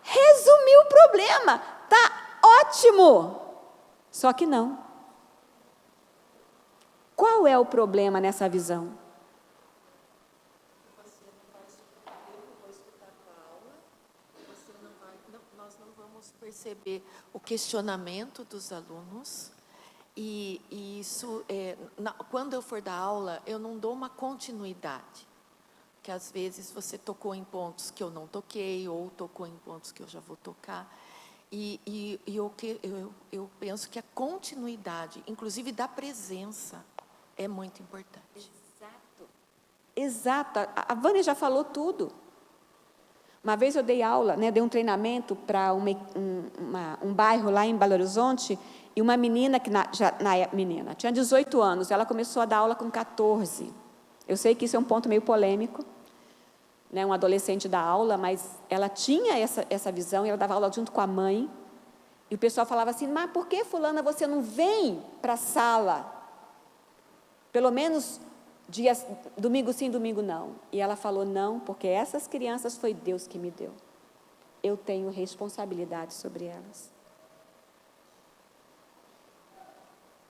Resumiu o problema. Tá ótimo. Só que não. Qual é o problema nessa visão? Você não vai eu não vou escutar a aula, nós não vamos perceber o questionamento dos alunos. E isso, quando eu for dar aula, eu não dou uma continuidade. Que às vezes você tocou em pontos que eu não toquei, ou tocou em pontos que eu já vou tocar. Eu penso que a continuidade, inclusive da presença, é muito importante. Exato. A Vânia já falou tudo. Uma vez eu dei aula, né, dei um treinamento para um bairro lá em Belo Horizonte, e uma menina, menina, tinha 18 anos, ela começou a dar aula com 14. Eu sei que isso é um ponto meio polêmico, né, um adolescente dá aula, mas ela tinha essa visão, e ela dava aula junto com a mãe, e o pessoal falava assim, mas por que, fulana, você não vem para a sala? Pelo menos domingo sim, domingo não. E ela falou, não, porque essas crianças foi Deus que me deu. Eu tenho responsabilidade sobre elas.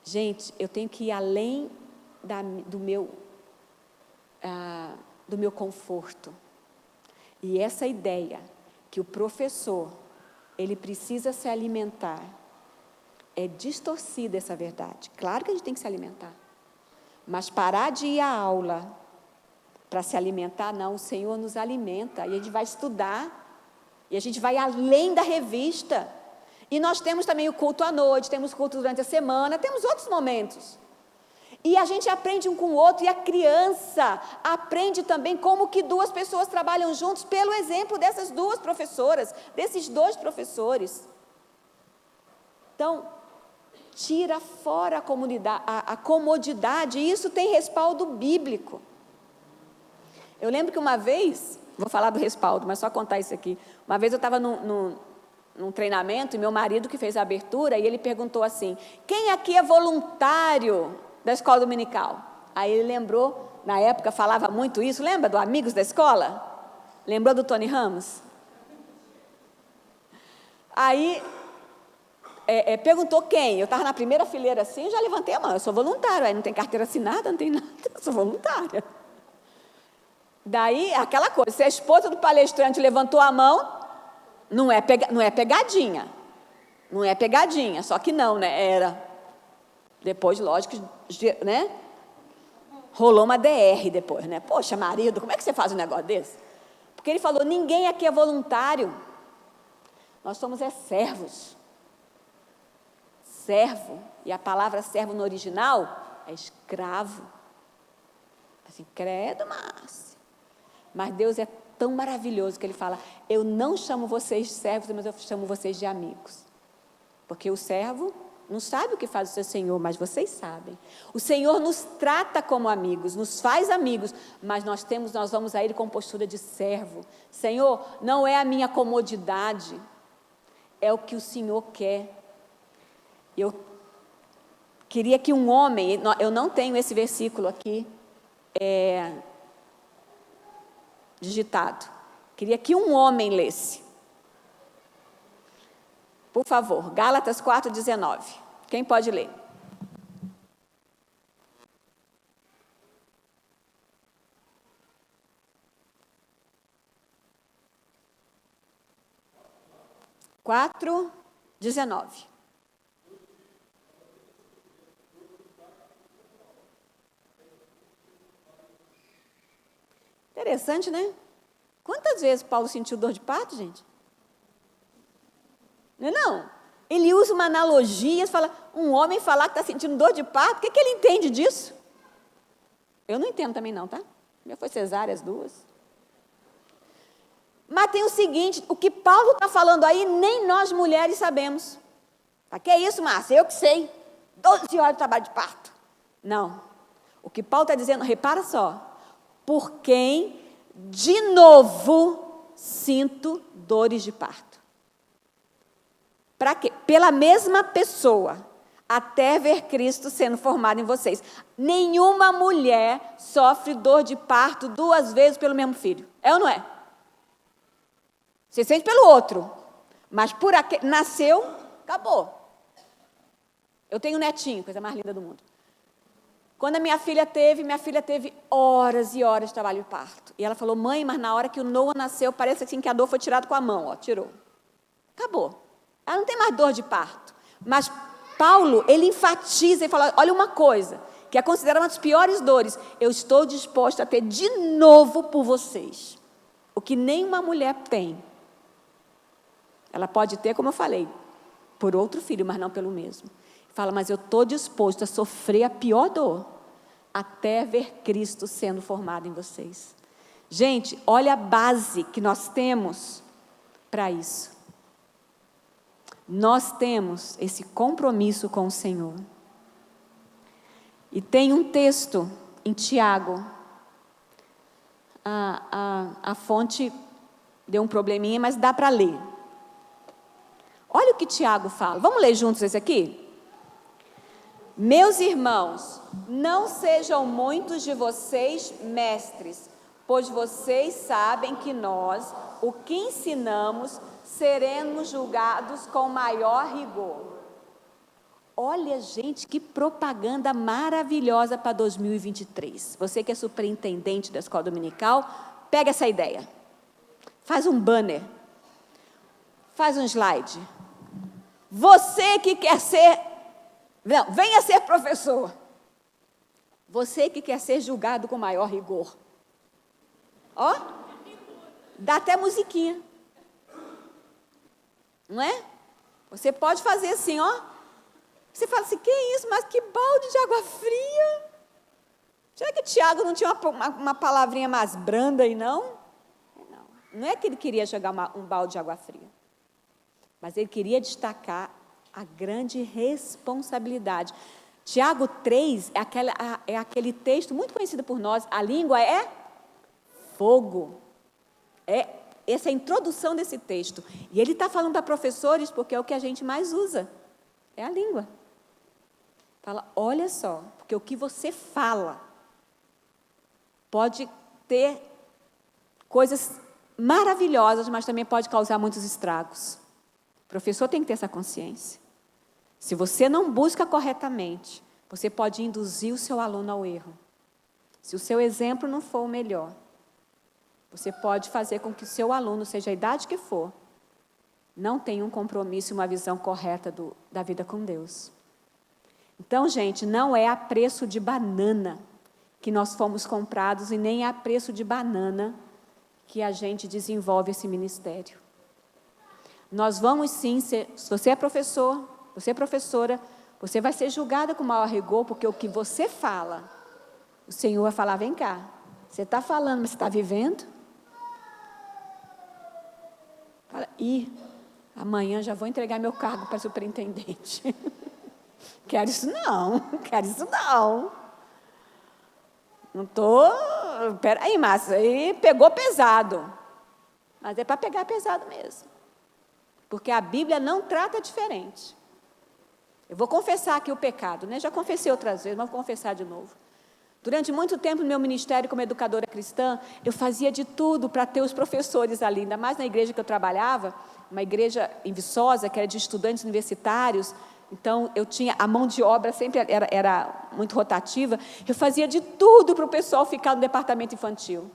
Gente, eu tenho que ir além do meu conforto. E essa ideia que o professor, ele precisa se alimentar, é distorcida essa verdade. Claro que a gente tem que se alimentar. Mas parar de ir à aula para se alimentar, não, o Senhor nos alimenta, e a gente vai estudar, e a gente vai além da revista. E nós temos também o culto à noite, temos culto durante a semana, temos outros momentos. E a gente aprende um com o outro, e a criança aprende também como que 2 pessoas trabalham juntos, pelo exemplo dessas 2 professoras, desses 2 professores. Então, tira fora a comodidade, e isso tem respaldo bíblico. Eu lembro que uma vez, vou falar do respaldo, mas só contar isso aqui. Uma vez eu estava num treinamento, e meu marido que fez a abertura, e ele perguntou assim, quem aqui é voluntário da escola dominical? Aí ele lembrou, na época falava muito isso, lembra do Amigos da Escola? Lembrou do Tony Ramos? Aí perguntou quem? Eu estava na primeira fileira assim, já levantei a mão, eu sou voluntária, aí não tem carteira assinada, não tem nada, eu sou voluntária. Daí, aquela coisa, se a esposa do palestrante levantou a mão, não é pegadinha, não é pegadinha, só que não, né, era. Depois, lógico, né, rolou uma DR depois, né, poxa, marido, como é que você faz um negócio desse? Porque ele falou, ninguém aqui é voluntário, nós somos servos. Servo, e a palavra servo no original é escravo. Assim, credo, mas Deus é tão maravilhoso que Ele fala, eu não chamo vocês de servos, mas eu chamo vocês de amigos. Porque o servo não sabe o que faz o seu Senhor, mas vocês sabem. O Senhor nos trata como amigos, nos faz amigos, mas nós vamos a Ele com postura de servo. Senhor, não é a minha comodidade, é o que o Senhor quer. Eu queria que um homem, eu não tenho esse versículo aqui digitado, queria que um homem lesse. Por favor, Gálatas 4:19. Quem pode ler? Quatro, 19. Interessante, né? Quantas vezes Paulo sentiu dor de parto, gente? Não é não? Ele usa uma analogia, fala, um homem falar que está sentindo dor de parto, o que ele entende disso? Eu não entendo também não, tá? Já foi cesárea as duas. Mas tem o seguinte, o que Paulo está falando aí, nem nós mulheres sabemos. Tá? Que é isso, Márcia? Eu que sei. 12 horas de trabalho de parto. Não. O que Paulo está dizendo, repara só, por quem, de novo, sinto dores de parto. Para quê? Pela mesma pessoa, até ver Cristo sendo formado em vocês. Nenhuma mulher sofre dor de parto 2 vezes pelo mesmo filho. É ou não é? Você sente pelo outro, mas por aquele, nasceu, acabou. Eu tenho um netinho, coisa mais linda do mundo. Quando a minha filha teve horas e horas de trabalho de parto. E ela falou, mãe, mas na hora que o Noah nasceu, parece assim que a dor foi tirada com a mão, ó, tirou. Acabou. Ela não tem mais dor de parto. Mas Paulo, ele enfatiza e fala, olha uma coisa, que é considerada uma das piores dores. Eu estou disposta a ter de novo por vocês. O que nenhuma mulher tem. Ela pode ter, como eu falei, por outro filho, mas não pelo mesmo. Fala, mas eu estou disposto a sofrer a pior dor, até ver Cristo sendo formado em vocês. Gente, olha a base que nós temos para isso. Nós temos esse compromisso com o Senhor. E tem um texto em Tiago. A fonte deu um probleminha, mas dá para ler. Olha o que Tiago fala. Vamos ler juntos esse aqui? Meus irmãos, não sejam muitos de vocês mestres, pois vocês sabem que nós, o que ensinamos, seremos julgados com maior rigor. Olha, gente, que propaganda maravilhosa para 2023. Você que é superintendente da escola dominical, pega essa ideia. Faz um banner. Faz um slide. Você que quer ser... Não, venha ser professor. Você que quer ser julgado com maior rigor. Ó, dá até musiquinha. Não é? Você pode fazer assim, ó. Você fala assim, que isso, mas que balde de água fria. Será que Tiago não tinha uma palavrinha mais branda aí, não? Não é que ele queria jogar um balde de água fria. Mas ele queria destacar a grande responsabilidade. Tiago 3 é aquele texto muito conhecido por nós. A língua é fogo. Essa é a introdução desse texto. E ele está falando para professores porque é o que a gente mais usa. É a língua. Fala, olha só, porque o que você fala pode ter coisas maravilhosas, mas também pode causar muitos estragos. O professor tem que ter essa consciência. Se você não busca corretamente, você pode induzir o seu aluno ao erro. Se o seu exemplo não for o melhor, você pode fazer com que o seu aluno, seja a idade que for, não tenha um compromisso e uma visão correta da vida com Deus. Então, gente, não é a preço de banana que nós fomos comprados e nem é a preço de banana que a gente desenvolve esse ministério. Nós vamos sim ser, se você é professor, você é professora, você vai ser julgada com maior rigor, porque o que você fala, o Senhor vai falar, vem cá, você está falando, mas você está vivendo? Fala, amanhã já vou entregar meu cargo para superintendente. Quero isso não. Não estou... Peraí, Márcia, aí pegou pesado. Mas é para pegar pesado mesmo. Porque a Bíblia não trata diferente. Eu vou confessar aqui o pecado, né? Já confessei outras vezes, mas vou confessar de novo. Durante muito tempo no meu ministério como educadora cristã, eu fazia de tudo para ter os professores ali, ainda mais na igreja que eu trabalhava, uma igreja em Viçosa, que era de estudantes universitários. Então, eu tinha, a mão de obra sempre era muito rotativa. Eu fazia de tudo para o pessoal ficar no departamento infantil.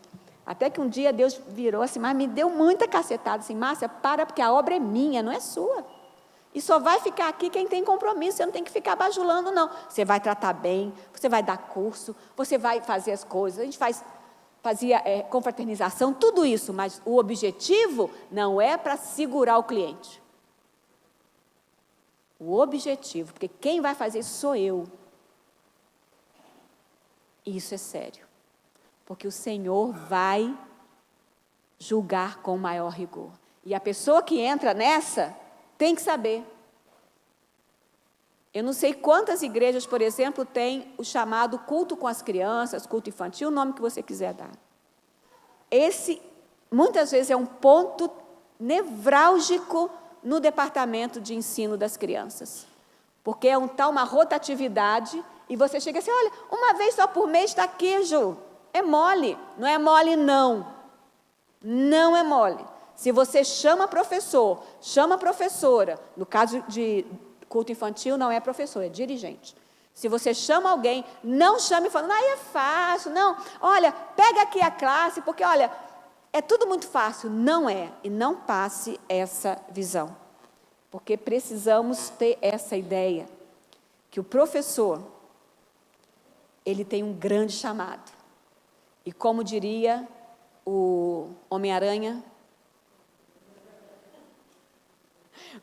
Até que um dia Deus virou assim, mas me deu muita cacetada, assim, Márcia, para, porque a obra é minha, não é sua. E só vai ficar aqui quem tem compromisso, você não tem que ficar bajulando, não. Você vai tratar bem, você vai dar curso, você vai fazer as coisas. A gente faz fazia confraternização, tudo isso, mas o objetivo não é para segurar o cliente. O objetivo, porque quem vai fazer isso sou eu. E isso é sério, porque o Senhor vai julgar com maior rigor. E a pessoa que entra nessa tem que saber. Eu não sei quantas igrejas, por exemplo, têm o chamado culto com as crianças, culto infantil, o nome que você quiser dar. Esse, muitas vezes, é um ponto nevrálgico no departamento de ensino das crianças. Porque é uma rotatividade, e você chega assim, olha, uma vez só por mês está aqui, Ju. É mole. Não é mole, não. Não é mole. Se você chama professor, chama professora, no caso de culto infantil, não é professor, é dirigente. Se você chama alguém, não chame falando, aí é fácil, não. Olha, pega aqui a classe, porque, olha, é tudo muito fácil. Não é, e não passe essa visão. Porque precisamos ter essa ideia, que o professor, ele tem um grande chamado. E como diria o Homem-Aranha,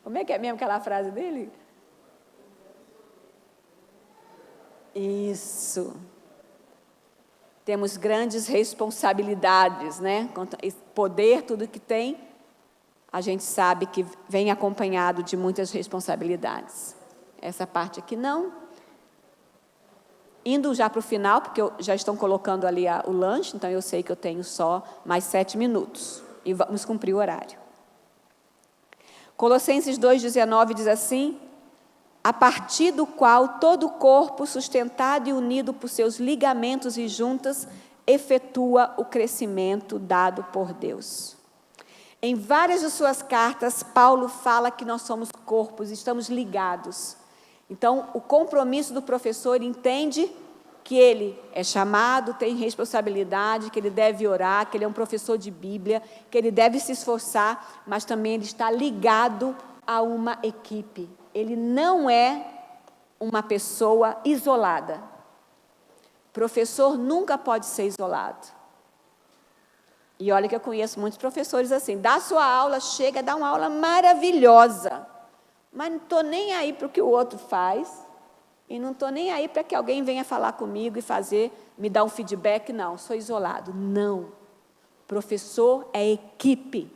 como é que é mesmo aquela frase dele? Isso. Temos grandes responsabilidades, né? Poder, tudo que tem, a gente sabe que vem acompanhado de muitas responsabilidades. Essa parte aqui não. Indo já para o final, porque já estão colocando ali o lanche, então eu sei que eu tenho só mais 7 minutos. E vamos cumprir o horário. Colossenses 2,19 diz assim, a partir do qual todo o corpo, sustentado e unido por seus ligamentos e juntas, efetua o crescimento dado por Deus. Em várias de suas cartas, Paulo fala que nós somos corpos, estamos ligados. Então, o compromisso do professor entende que ele é chamado, tem responsabilidade, que ele deve orar, que ele é um professor de Bíblia, que ele deve se esforçar, mas também ele está ligado a uma equipe. Ele não é uma pessoa isolada. Professor nunca pode ser isolado. E olha que eu conheço muitos professores assim, dá sua aula, chega, dá uma aula maravilhosa, mas não estou nem aí para o que o outro faz, e não estou nem aí para que alguém venha falar comigo e me dar um feedback, não, sou isolado. Não. Professor é equipe.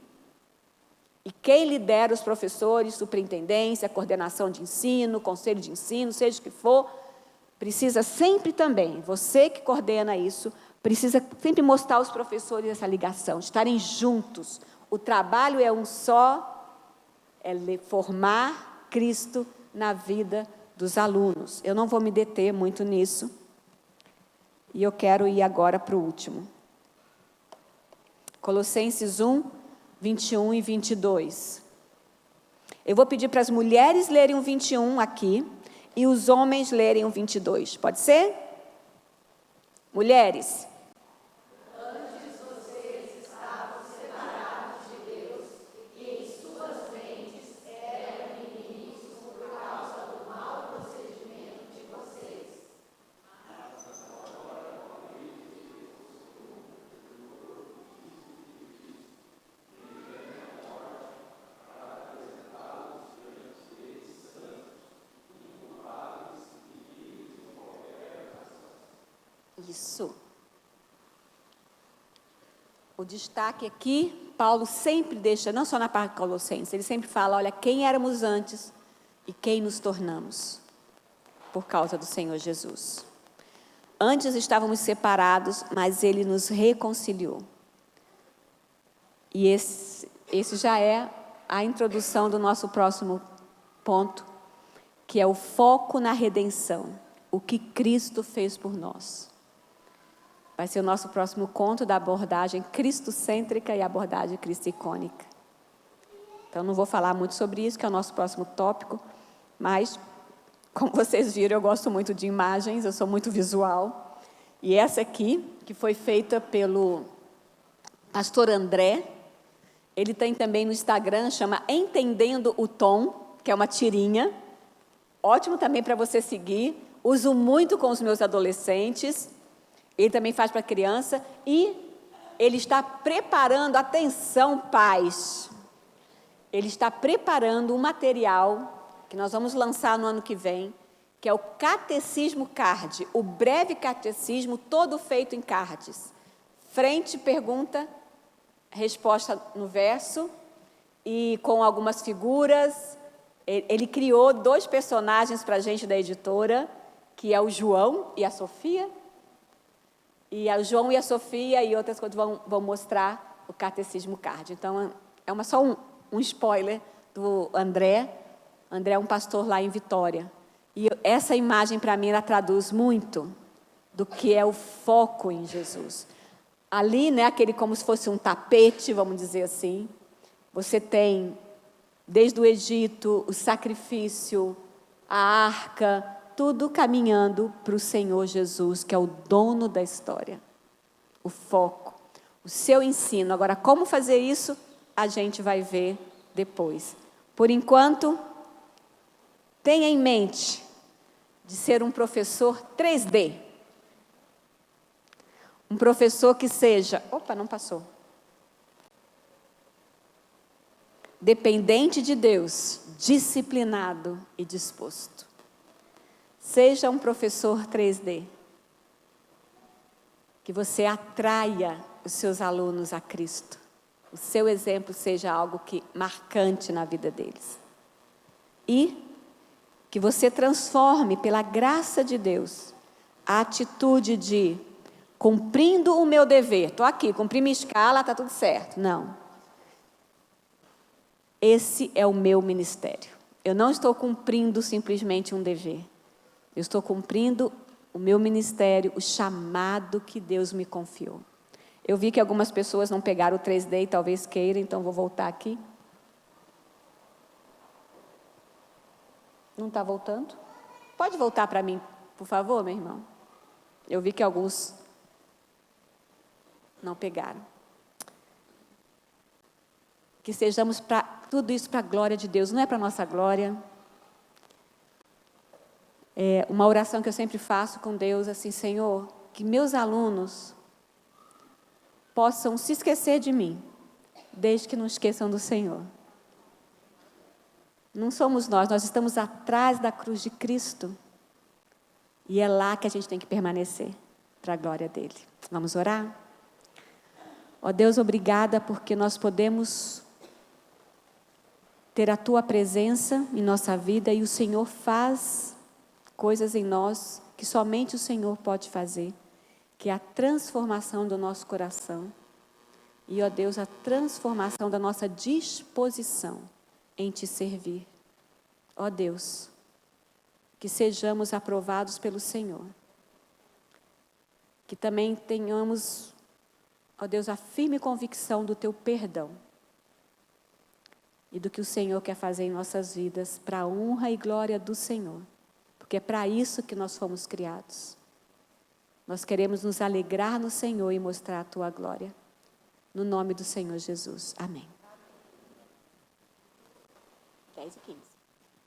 E quem lidera os professores, superintendência, coordenação de ensino, conselho de ensino, seja o que for, precisa sempre também, você que coordena isso, precisa sempre mostrar aos professores essa ligação, estarem juntos. O trabalho é um só, é formar Cristo na vida dos alunos. Eu não vou me deter muito nisso, e eu quero ir agora para o último. Colossenses 1, 21 e 22. Eu vou pedir para as mulheres lerem o 21 aqui, e os homens lerem o 22. Pode ser? Mulheres. Antes vocês estavam separados de Deus e em suas mentes eram inimigos por causa do mau procedimento de vocês. Isso. O destaque aqui, Paulo sempre deixa, não só na parte de Colossenses, ele sempre fala, olha, quem éramos antes e quem nos tornamos por causa do Senhor Jesus. Antes estávamos separados, mas ele nos reconciliou. E esse já é a introdução do nosso próximo ponto, que é o foco na redenção, o que Cristo fez por nós. Vai ser o nosso próximo conto da abordagem cristocêntrica e abordagem cristocêntrica. Então, não vou falar muito sobre isso, que é o nosso próximo tópico, mas, como vocês viram, eu gosto muito de imagens, eu sou muito visual. E essa aqui, que foi feita pelo pastor André, ele tem também no Instagram, chama Entendendo o Tom, que é uma tirinha, ótimo também para você seguir, uso muito com os meus adolescentes. Ele também faz para criança, e Ele está preparando, atenção, pais, Ele está preparando um material que nós vamos lançar no ano que vem, que é o Catecismo Card, o breve catecismo todo feito em cards. Frente, pergunta, resposta no verso, e com algumas figuras. Ele criou 2 personagens para a gente da editora, que é o João e a Sofia. E o João e a Sofia e outras coisas vão mostrar o Catecismo Card. Então, é só um spoiler do André. André é um pastor lá em Vitória. E essa imagem, para mim, ela traduz muito do que é o foco em Jesus. Ali, né, aquele como se fosse um tapete, vamos dizer assim. Você tem, desde o Egito, o sacrifício, a arca, tudo caminhando para o Senhor Jesus, que é o dono da história. O foco, o seu ensino. Agora, como fazer isso, a gente vai ver depois. Por enquanto, tenha em mente de ser um professor 3D. Um professor que seja... Opa, não passou. Dependente de Deus, disciplinado e disposto. Seja um professor 3D. Que você atraia os seus alunos a Cristo. O seu exemplo seja algo marcante na vida deles. E que você transforme, pela graça de Deus, a atitude de cumprindo o meu dever. Estou aqui, cumpri minha escala, está tudo certo. Não. Esse é o meu ministério. Eu não estou cumprindo simplesmente um dever. Eu estou cumprindo o meu ministério, o chamado que Deus me confiou. Eu vi que algumas pessoas não pegaram o 3D e talvez queiram, então vou voltar aqui. Não está voltando? Pode voltar para mim, por favor, meu irmão? Eu vi que alguns não pegaram. Que sejamos tudo isso para a glória de Deus, não é para a nossa glória. É uma oração que eu sempre faço com Deus, assim, Senhor, que meus alunos possam se esquecer de mim, desde que não esqueçam do Senhor. Não somos nós estamos atrás da cruz de Cristo. E é lá que a gente tem que permanecer, para a glória dele. Vamos orar? Ó Deus, obrigada porque nós podemos ter a Tua presença em nossa vida e o Senhor faz coisas em nós que somente o Senhor pode fazer, que é a transformação do nosso coração e, ó Deus, a transformação da nossa disposição em Te servir. Ó Deus, que sejamos aprovados pelo Senhor, que também tenhamos, ó Deus, a firme convicção do Teu perdão e do que o Senhor quer fazer em nossas vidas, para a honra e glória do Senhor, porque é para isso que nós fomos criados. Nós queremos nos alegrar no Senhor e mostrar a Tua glória. No nome do Senhor Jesus. Amém. 10 e 15.